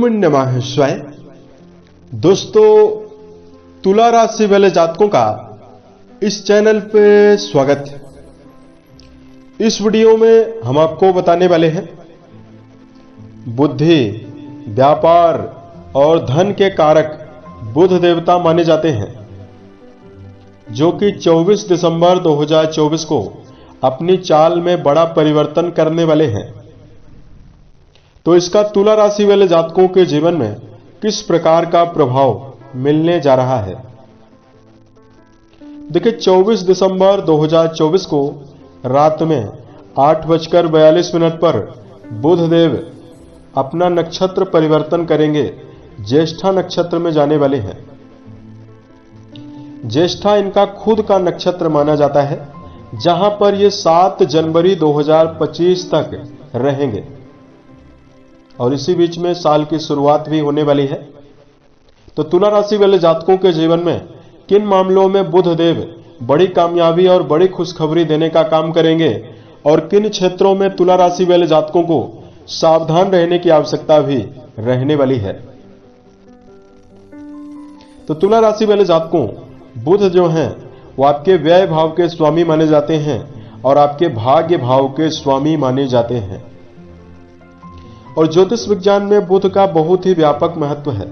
ओम नमः शिवाय। दोस्तों, तुला राशि वाले जातकों का इस चैनल पे स्वागत है। इस वीडियो में हम आपको बताने वाले हैं बुद्धि, व्यापार और धन के कारक बुध देवता माने जाते हैं, जो कि 24 दिसंबर 2024 को अपनी चाल में बड़ा परिवर्तन करने वाले हैं। तो इसका तुला राशि वाले जातकों के जीवन में किस प्रकार का प्रभाव मिलने जा रहा है। देखिए, 24 दिसंबर 2024 को रात में 8:42 पर बुध देव अपना नक्षत्र परिवर्तन करेंगे, ज्येष्ठा नक्षत्र में जाने वाले हैं। ज्येष्ठा इनका खुद का नक्षत्र माना जाता है, जहां पर ये 7 जनवरी 2025 तक रहेंगे और इसी बीच में साल की शुरुआत भी होने वाली है। तो तुला राशि वाले जातकों के जीवन में किन मामलों में बुध देव बड़ी कामयाबी और बड़ी खुशखबरी देने का काम करेंगे और किन क्षेत्रों में तुला राशि वाले जातकों को सावधान रहने की आवश्यकता भी रहने वाली है। तो तुला राशि वाले जातकों, बुध जो हैं वो आपके व्यय भाव के स्वामी माने जाते हैं और आपके भाग्य भाव के स्वामी माने जाते हैं। और ज्योतिष विज्ञान में बुध का बहुत ही व्यापक महत्व है,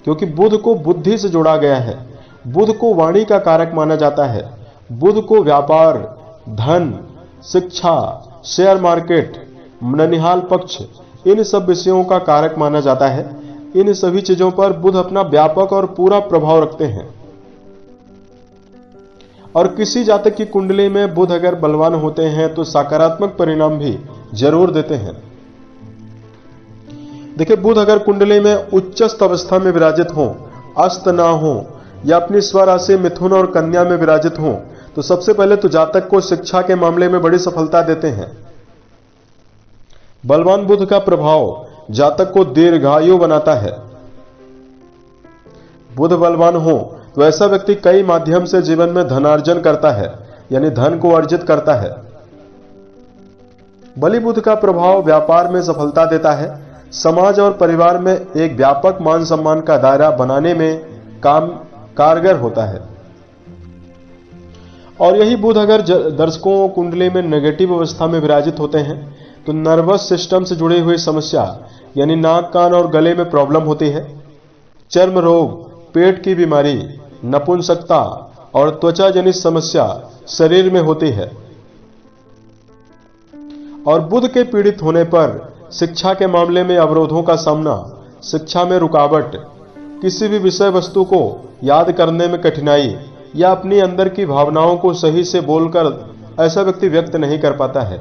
क्योंकि बुध को बुद्धि से जोड़ा गया है। बुध को वाणी का कारक माना जाता है। बुध को व्यापार, धन, शिक्षा, शेयर मार्केट, ननिहाल पक्ष, इन सब विषयों का कारक माना जाता है। इन सभी चीजों पर बुध अपना व्यापक और पूरा प्रभाव रखते हैं। और किसी जातक की कुंडली में बुध अगर बलवान होते हैं तो सकारात्मक परिणाम भी जरूर देते हैं। देखिए, बुध अगर कुंडली में उच्चस्थ अवस्था में विराजित हो, अस्त ना हो या अपनी स्वराशि मिथुन और कन्या में विराजित हो, तो सबसे पहले तो जातक को शिक्षा के मामले में बड़ी सफलता देते हैं। बलवान बुध का प्रभाव जातक को दीर्घायु बनाता है। बुध बलवान हो तो ऐसा व्यक्ति कई माध्यम से जीवन में धनार्जन करता है, यानी धन को अर्जित करता है। बलि बुध का प्रभाव व्यापार में सफलता देता है। समाज और परिवार में एक व्यापक मान सम्मान का दायरा बनाने में काम कारगर होता है। और यही बुध अगर दर्शकों कुंडली में नेगेटिव अवस्था में विराजित होते हैं तो नर्वस सिस्टम से जुड़ी हुई समस्या, यानी नाक, कान और गले में प्रॉब्लम होती है। चर्म रोग, पेट की बीमारी, नपुंसकता और त्वचा जनित समस्या शरीर में होती है। और बुध के पीड़ित होने पर शिक्षा के मामले में अवरोधों का सामना, शिक्षा में रुकावट, किसी भी विषय वस्तु को याद करने में कठिनाई या अपनी अंदर की भावनाओं को सही से बोलकर ऐसा व्यक्ति व्यक्त नहीं कर पाता है।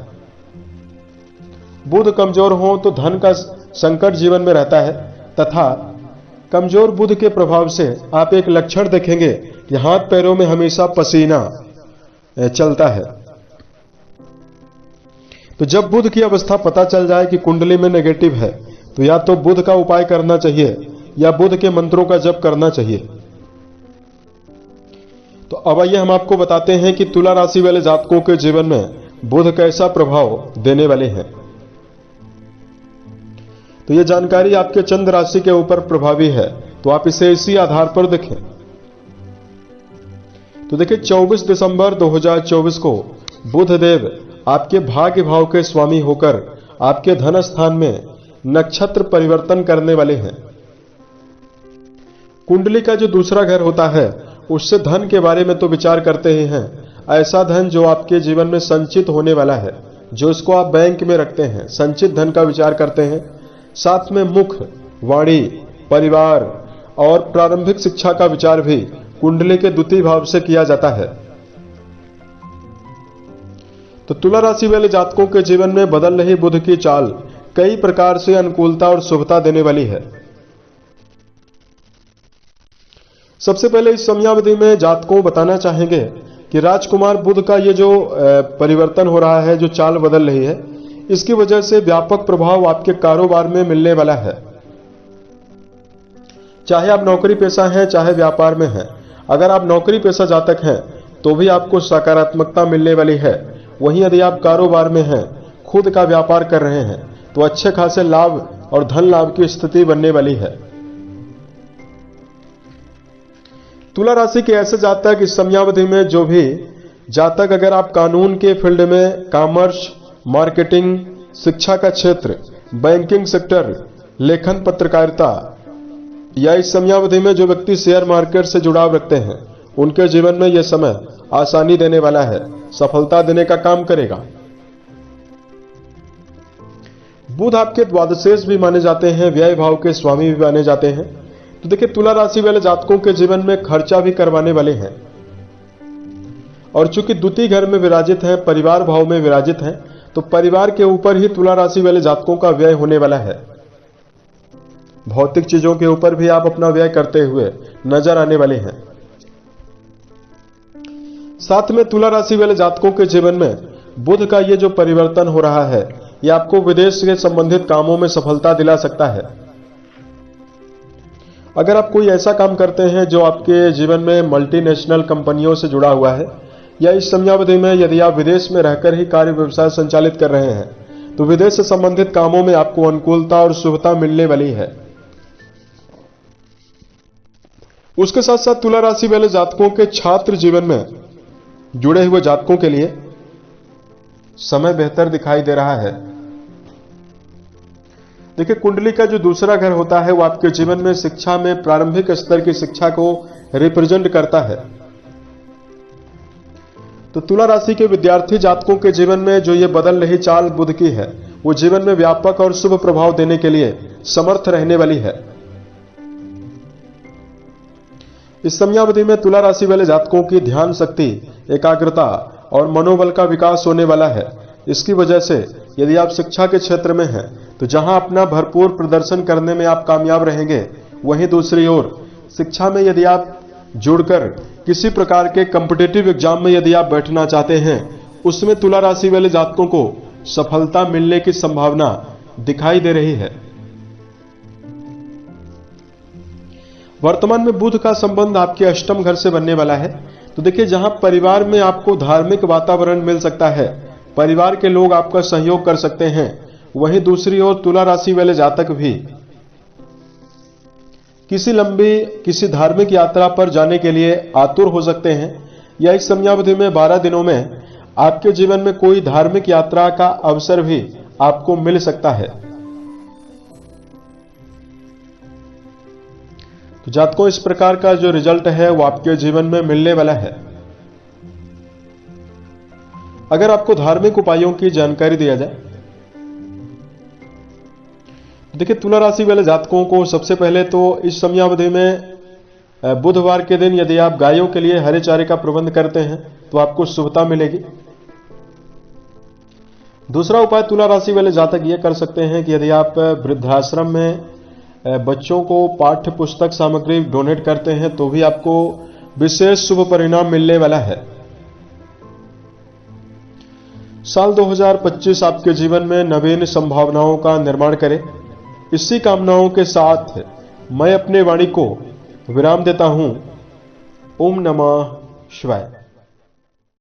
बुध कमजोर हो तो धन का संकट जीवन में रहता है, तथा कमजोर बुध के प्रभाव से आप एक लक्षण देखेंगे कि हाथ पैरों में हमेशा पसीना चलता है। तो जब बुध की अवस्था पता चल जाए कि कुंडली में नेगेटिव है, तो या तो बुध का उपाय करना चाहिए या बुध के मंत्रों का जप करना चाहिए। तो अब आइए हम आपको बताते हैं कि तुला राशि वाले जातकों के जीवन में बुध कैसा प्रभाव देने वाले हैं। तो यह जानकारी आपके चंद्र राशि के ऊपर प्रभावी है, तो आप इसे इसी आधार पर देखें। तो देखिए, 24 दिसंबर 2024 को बुध देव आपके भाग्य भाव के स्वामी होकर आपके धन स्थान में नक्षत्र परिवर्तन करने वाले हैं। कुंडली का जो दूसरा घर होता है, उससे धन के बारे में तो विचार करते ही हैं। ऐसा धन जो आपके जीवन में संचित होने वाला है, जो इसको आप बैंक में रखते हैं, संचित धन का विचार करते हैं। साथ में मुख, वाणी, परिवार और प्रारंभिक शिक्षा का विचार भी कुंडली के द्वितीय भाव से किया जाता है। तो तुला राशि वाले जातकों के जीवन में बदल रही बुध की चाल कई प्रकार से अनुकूलता और शुभता देने वाली है। सबसे पहले इस समयावधि में जातकों बताना चाहेंगे कि राजकुमार बुध का ये जो परिवर्तन हो रहा है, जो चाल बदल रही है, इसकी वजह से व्यापक प्रभाव आपके कारोबार में मिलने वाला है। चाहे आप नौकरी पेशा हैं, चाहे व्यापार में हैं। अगर आप नौकरी पेशा जातक हैं तो भी आपको सकारात्मकता मिलने वाली है। वहीं यदि आप कारोबार में हैं, खुद का व्यापार कर रहे हैं, तो अच्छे खासे लाभ और धन लाभ की स्थिति बनने वाली है। तुला राशि के ऐसे जातक इस समयावधि में, जो भी जातक अगर आप कानून के फील्ड में, कॉमर्स, मार्केटिंग, शिक्षा का क्षेत्र, बैंकिंग सेक्टर, लेखन, पत्रकारिता, या इस समयावधि में जो व्यक्ति शेयर मार्केट से जुड़ाव रखते हैं, उनके जीवन में यह समय आसानी देने वाला है, सफलता देने का काम करेगा। बुध आपके द्वादशेष भी माने जाते हैं, व्यय भाव के स्वामी भी माने जाते हैं। तो देखिए, तुला राशि वाले जातकों के जीवन में खर्चा भी करवाने वाले हैं, और चूंकि द्वितीय घर में विराजित है, परिवार भाव में विराजित है, तो परिवार के ऊपर ही तुला राशि वाले जातकों का व्यय होने वाला है। भौतिक चीजों के ऊपर भी आप अपना व्यय करते हुए नजर आने वाले हैं। साथ में तुला राशि वाले जातकों के जीवन में बुध का ये जो परिवर्तन हो रहा है, ये आपको विदेश से संबंधित कामों में सफलता दिला सकता है। अगर आप कोई ऐसा काम करते हैं जो आपके जीवन में मल्टीनेशनल कंपनियों से जुड़ा हुआ है, या इस समयावधि में यदि आप विदेश में रहकर ही कार्य व्यवसाय संचालित कर रहे हैं, तो विदेश से संबंधित कामों में आपको अनुकूलता और शुभता मिलने वाली है। उसके साथ साथ तुला राशि वाले जातकों के छात्र जीवन में जुड़े हुए जातकों के लिए समय बेहतर दिखाई दे रहा है। देखिए, कुंडली का जो दूसरा घर होता है, वो आपके जीवन में शिक्षा में प्रारंभिक स्तर की शिक्षा को रिप्रेजेंट करता है। तो तुला राशि के विद्यार्थी जातकों के जीवन में जो ये बदल रही चाल बुध की है, वो जीवन में व्यापक और शुभ प्रभाव देने के लिए समर्थ रहने वाली है। इस समयावधि में तुला राशि वाले जातकों की ध्यान शक्ति, एकाग्रता और मनोबल का विकास होने वाला है। इसकी वजह से यदि आप शिक्षा के क्षेत्र में हैं, तो जहां अपना भरपूर प्रदर्शन करने में आप कामयाब रहेंगे, वहीं दूसरी ओर शिक्षा में यदि आप जुड़कर किसी प्रकार के कॉम्पिटिटिव एग्जाम में यदि आप बैठना चाहते हैं, उसमें तुला राशि वाले जातकों को सफलता मिलने की संभावना दिखाई दे रही है। वर्तमान में बुध का संबंध आपके अष्टम घर से बनने वाला है। तो देखिए, जहां परिवार में आपको धार्मिक वातावरण मिल सकता है, परिवार के लोग आपका सहयोग कर सकते हैं, वहीं दूसरी ओर तुला राशि वाले जातक भी किसी धार्मिक यात्रा पर जाने के लिए आतुर हो सकते हैं, या इस समयावधि में 12 दिनों में आपके जीवन में कोई धार्मिक यात्रा का अवसर भी आपको मिल सकता है। तो जातकों, इस प्रकार का जो रिजल्ट है वो आपके जीवन में मिलने वाला है। अगर आपको धार्मिक उपायों की जानकारी दिया जाए, देखिए, तुला राशि वाले जातकों को सबसे पहले तो इस समयावधि में बुधवार के दिन यदि आप गायों के लिए हरे चारे का प्रबंध करते हैं, तो आपको शुभता मिलेगी। दूसरा उपाय तुला राशि वाले जातक ये कर सकते हैं कि यदि आप वृद्धाश्रम में बच्चों को पाठ्य पुस्तक सामग्री डोनेट करते हैं, तो भी आपको विशेष शुभ परिणाम मिलने वाला है। साल 2025 आपके जीवन में नवीन संभावनाओं का निर्माण करे। इसी कामनाओं के साथ मैं अपने वाणी को विराम देता हूं। ओम नमः शिवाय।